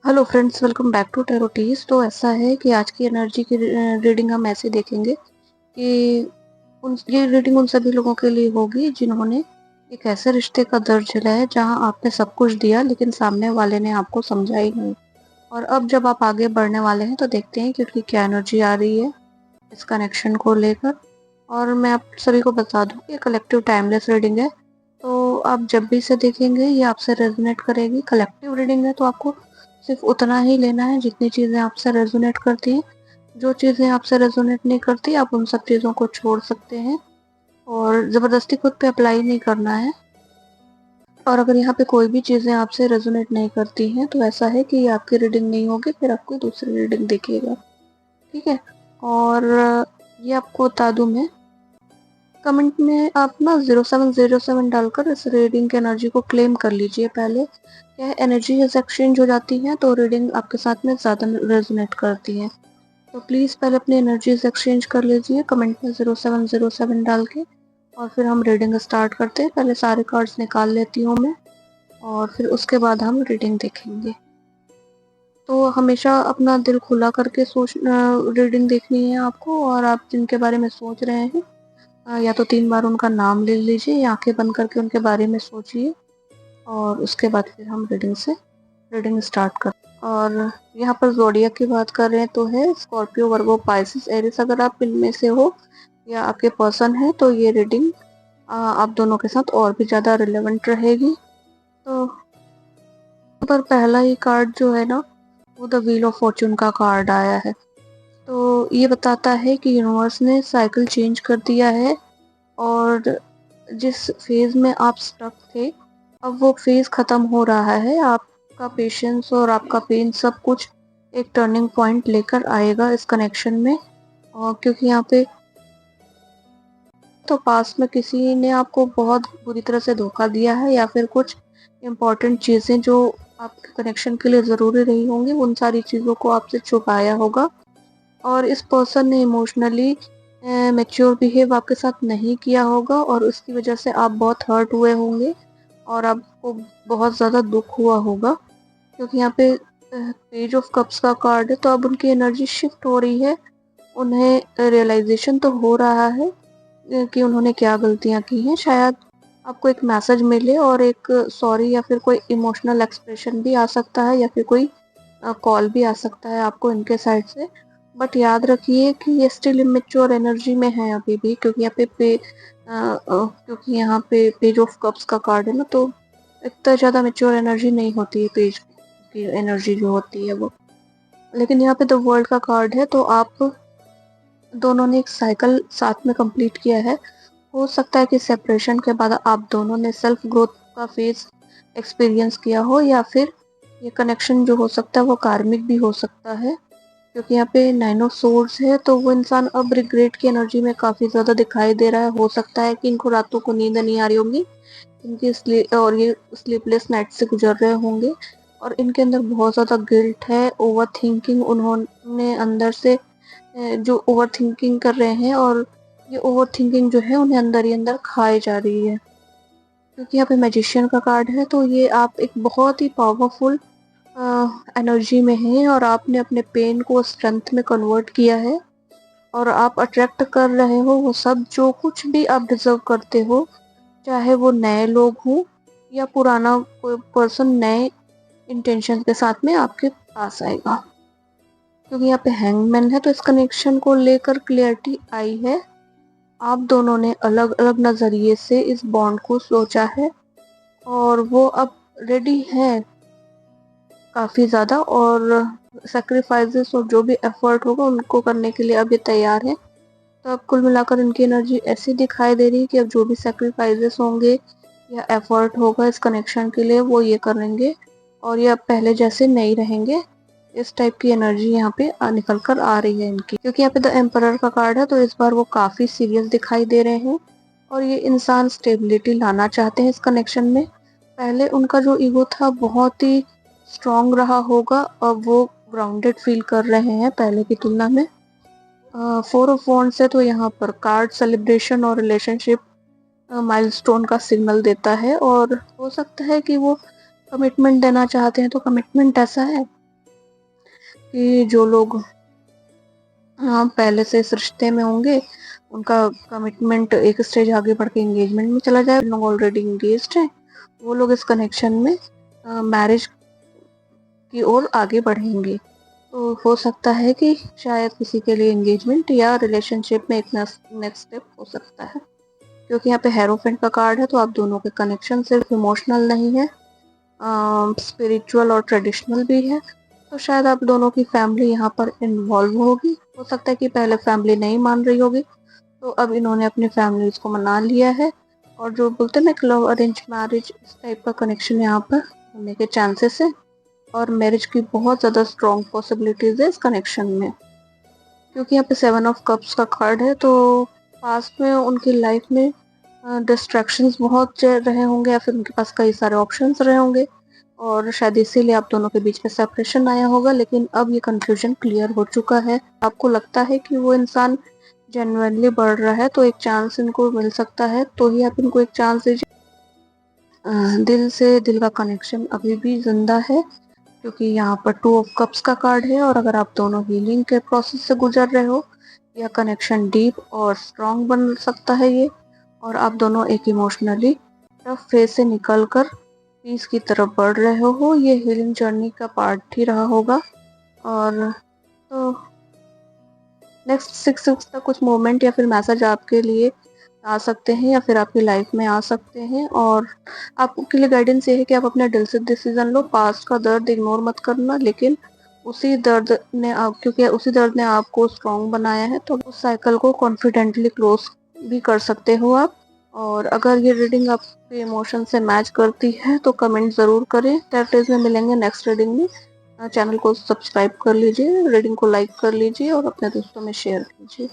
Hello friends, welcome back to टैरोटीज। तो ऐसा है कि आज की एनर्जी की रीडिंग हम ऐसे देखेंगे कि ये रीडिंग उन सभी लोगों के लिए होगी जिन्होंने एक ऐसे रिश्ते का दर्द झेला है जहां आपने सब कुछ दिया लेकिन सामने वाले ने आपको समझा ही नहीं। और अब जब आप आगे बढ़ने वाले हैं तो देखते हैं कि उनकी क्या एनर्जी आ रही है इस कनेक्शन को लेकर। और मैं आप सभी को बता दूं कि कलेक्टिव टाइमलेस रीडिंग है, तो आप जब भी इसे देखेंगे ये आपसे रेजोनेट करेगी। कलेक्टिव रीडिंग है तो आपको सिर्फ उतना ही लेना है जितनी चीज़ें आपसे रेजोनेट करती हैं। जो चीज़ें आपसे रेजोनेट नहीं करती आप उन सब चीज़ों को छोड़ सकते हैं और ज़बरदस्ती खुद पे अप्लाई नहीं करना है। और अगर यहाँ पे कोई भी चीज़ें आपसे रेजोनेट नहीं करती हैं तो ऐसा है कि ये आपकी रीडिंग नहीं होगी, फिर आपको दूसरी रीडिंग देखिएगा। ठीक है। और ये आपको बता दूं मैं, कमेंट में आप ना 0707 डालकर इस रीडिंग की एनर्जी को क्लेम कर लीजिए। पहले क्या है, एनर्जी एक्सचेंज हो जाती है तो रीडिंग आपके साथ में ज़्यादा रेजोनेट करती है। तो प्लीज़ पहले अपनी एनर्जीज एक्सचेंज कर लीजिए कमेंट में 0707 डाल के, और फिर हम रीडिंग स्टार्ट करते हैं। पहले सारे कार्ड्स निकाल लेती हूँ मैं और फिर उसके बाद हम रीडिंग देखेंगे। तो हमेशा अपना दिल खुला करके रीडिंग देखनी है आपको। और आप जिनके बारे में सोच रहे हैं या तो 3 बार उनका नाम ले लीजिए या आंखें बंद करके उनके बारे में सोचिए और उसके बाद फिर हम रीडिंग स्टार्ट कर। और यहाँ पर ज़ोडिएक की बात कर रहे हैं तो है स्कॉर्पियो, वर्गो, पाइसिस, एरिस। अगर आप इनमें से हो या आपके पर्सन है तो ये रीडिंग आप दोनों के साथ और भी ज़्यादा रिलेवेंट रहेगी। तो पर पहला ही कार्ड जो है ना, वो द व्हील ऑफ फॉर्चून का कार्ड आया है। तो ये बताता है कि यूनिवर्स ने साइकिल चेंज कर दिया है और जिस फेज में आप स्टक थे अब वो फेज खत्म हो रहा है। आपका पेशेंस और आपका पेन सब कुछ एक टर्निंग पॉइंट लेकर आएगा इस कनेक्शन में। और क्योंकि यहाँ पे तो पास में किसी ने आपको बहुत बुरी तरह से धोखा दिया है या फिर कुछ इम्पोर्टेंट चीज़ें जो आपके कनेक्शन के लिए ज़रूरी रही होंगी उन सारी चीज़ों को आपसे छुपाया होगा। और इस पर्सन ने इमोशनली मैच्योर बिहेव आपके साथ नहीं किया होगा और उसकी वजह से आप बहुत हर्ट हुए होंगे और आपको बहुत ज़्यादा दुख हुआ होगा। क्योंकि यहाँ पे पेज ऑफ कप्स का कार्ड है तो अब उनकी एनर्जी शिफ्ट हो रही है। उन्हें रियलाइजेशन तो हो रहा है कि उन्होंने क्या गलतियाँ की हैं। शायद आपको एक मैसेज मिले और एक सॉरी या फिर कोई इमोशनल एक्सप्रेशन भी आ सकता है या फिर कोई कॉल भी आ सकता है आपको इनके साइड से। बट याद रखिए कि ये स्टिल इमेच्योर एनर्जी में है अभी भी, क्योंकि यहाँ पे पेज ऑफ कप्स का कार्ड है ना, तो इतना ज़्यादा मेच्योर एनर्जी नहीं होती है पेज की एनर्जी जो होती है वो। लेकिन यहाँ पे द वर्ल्ड का कार्ड है तो आप दोनों ने एक साइकिल साथ में कंप्लीट किया है। हो सकता है कि सेपरेशन के बाद आप दोनों ने सेल्फ ग्रोथ का फेज एक्सपीरियंस किया हो या फिर ये कनेक्शन जो हो सकता है वो कार्मिक भी हो सकता है। क्योंकि यहाँ पे 9 ऑफ सोर्ड्स है तो वो इंसान अब रिग्रेट की एनर्जी में काफ़ी ज़्यादा दिखाई दे रहा है। हो सकता है कि इनको रातों को नींद नहीं आ रही होगी, और ये स्लीपलेस नाइट से गुजर रहे होंगे और इनके अंदर बहुत ज़्यादा गिल्ट है, ओवर थिंकिंग उन्होंने अंदर से जो ओवर थिंकिंग कर रहे हैं और ये ओवर थिंकिंग जो है उन्हें अंदर ही अंदर खाए जा रही है। क्योंकि यहाँ पे मैजिशियन का कार्ड है तो ये आप एक बहुत ही पावरफुल एनर्जी में हैं और आपने अपने पेन को स्ट्रेंथ में कन्वर्ट किया है और आप अट्रैक्ट कर रहे हो वो सब जो कुछ भी आप डिजर्व करते हो। चाहे वो नए लोग हों या पुराना कोई पर्सन नए इंटेंशन के साथ में आपके पास आएगा। क्योंकि यहाँ पे हैंगमैन है तो इस कनेक्शन को लेकर क्लियरिटी आई है। आप दोनों ने अलग अलग नज़रिए से इस बॉन्ड को सोचा है और वो अब रेडी है काफ़ी ज़्यादा, और सेक्रीफाइसेस और जो भी एफर्ट होगा उनको करने के लिए अब ये तैयार है। तो अब कुल मिलाकर इनकी एनर्जी ऐसी दिखाई दे रही है कि अब जो भी सेक्रीफाइसेस होंगे या एफर्ट होगा इस कनेक्शन के लिए वो ये करेंगे और ये अब पहले जैसे नहीं रहेंगे। इस टाइप की एनर्जी यहाँ पे निकल कर आ रही है इनकी। क्योंकि यहाँ पे द एम्परर का कार्ड है तो इस बार वो काफ़ी सीरियस दिखाई दे रहे हैं और ये इंसान स्टेबिलिटी लाना चाहते हैं इस कनेक्शन में। पहले उनका जो ईगो था बहुत ही स्ट्रॉन्ग रहा होगा, अब वो ग्राउंडेड फील कर रहे हैं पहले की तुलना में। 4 ऑफ वॉन्ड्स है तो यहाँ पर कार्ड सेलिब्रेशन और रिलेशनशिप माइलस्टोन का सिग्नल देता है और हो सकता है कि वो कमिटमेंट देना चाहते हैं। तो कमिटमेंट ऐसा है कि जो लोग पहले से इस रिश्ते में होंगे उनका कमिटमेंट एक स्टेज आगे बढ़ के एंगेजमेंट में चला जाए। लोग ऑलरेडी एंगेज्ड हैं, वो लोग इस कनेक्शन में मैरिज की ओर आगे बढ़ेंगे। तो हो सकता है कि शायद किसी के लिए एंगेजमेंट या रिलेशनशिप में एक नेक्स्ट स्टेप हो सकता है, क्योंकि यहाँ पे हेरोफेंट का कार्ड है। तो आप दोनों के कनेक्शन सिर्फ इमोशनल नहीं है, स्पिरिचुअल और ट्रेडिशनल भी है। तो शायद आप दोनों की फैमिली यहाँ पर इन्वॉल्व होगी। हो सकता है कि पहले फैमिली नहीं मान रही होगी, तो अब इन्होंने अपनी फैमिली को मना लिया है। और जो बोलते हैं ना लव अरेंज मैरिज, इस टाइप का कनेक्शन यहाँ पर होने के चांसेस है। और मैरिज की बहुत ज़्यादा स्ट्रॉन्ग पॉसिबिलिटीज है इस कनेक्शन में, क्योंकि यहाँ पे 7 ऑफ कप्स का कार्ड है। तो पास्ट में उनकी लाइफ में डिस्ट्रैक्शंस बहुत रहे होंगे, या फिर उनके पास कई सारे ऑप्शंस रहे होंगे, और शायद इसीलिए आप दोनों के बीच में सेपरेशन आया होगा। लेकिन अब ये कंफ्यूजन क्लियर हो चुका है। आपको लगता है कि वो इंसान जेन्युइनली बढ़ रहा है, तो एक चांस इनको मिल सकता है, तो ही आप इनको एक चांस दीजिए। दिल से दिल का कनेक्शन अभी भी जिंदा है, क्योंकि यहाँ पर 2 ऑफ कप्स का कार्ड है। और अगर आप दोनों हीलिंग के प्रोसेस से गुजर रहे हो, यह कनेक्शन डीप और स्ट्रॉन्ग बन सकता है ये। और आप दोनों एक इमोशनली टफ फेज से निकलकर पीस की तरफ बढ़ रहे हो, ये हीलिंग जर्नी का पार्ट ही रहा होगा। और तो नेक्स्ट 6 वीक्स तक कुछ मोमेंट या फिर मैसेज आपके लिए आ सकते हैं, या फिर आपकी लाइफ में आ सकते हैं। और आपके लिए गाइडेंस ये है कि आप अपने दिल से डिसीजन लो। पास्ट का दर्द इग्नोर मत करना, लेकिन उसी दर्द ने आपको स्ट्रॉन्ग बनाया है। तो उस साइकिल को कॉन्फिडेंटली क्लोज भी कर सकते हो आप। और अगर ये रीडिंग आपके इमोशन से मैच करती है तो कमेंट ज़रूर करें। टैप में मिलेंगे नेक्स्ट रीडिंग में। चैनल को सब्सक्राइब कर लीजिए, रीडिंग को लाइक कर लीजिए और अपने दोस्तों में शेयर कीजिए।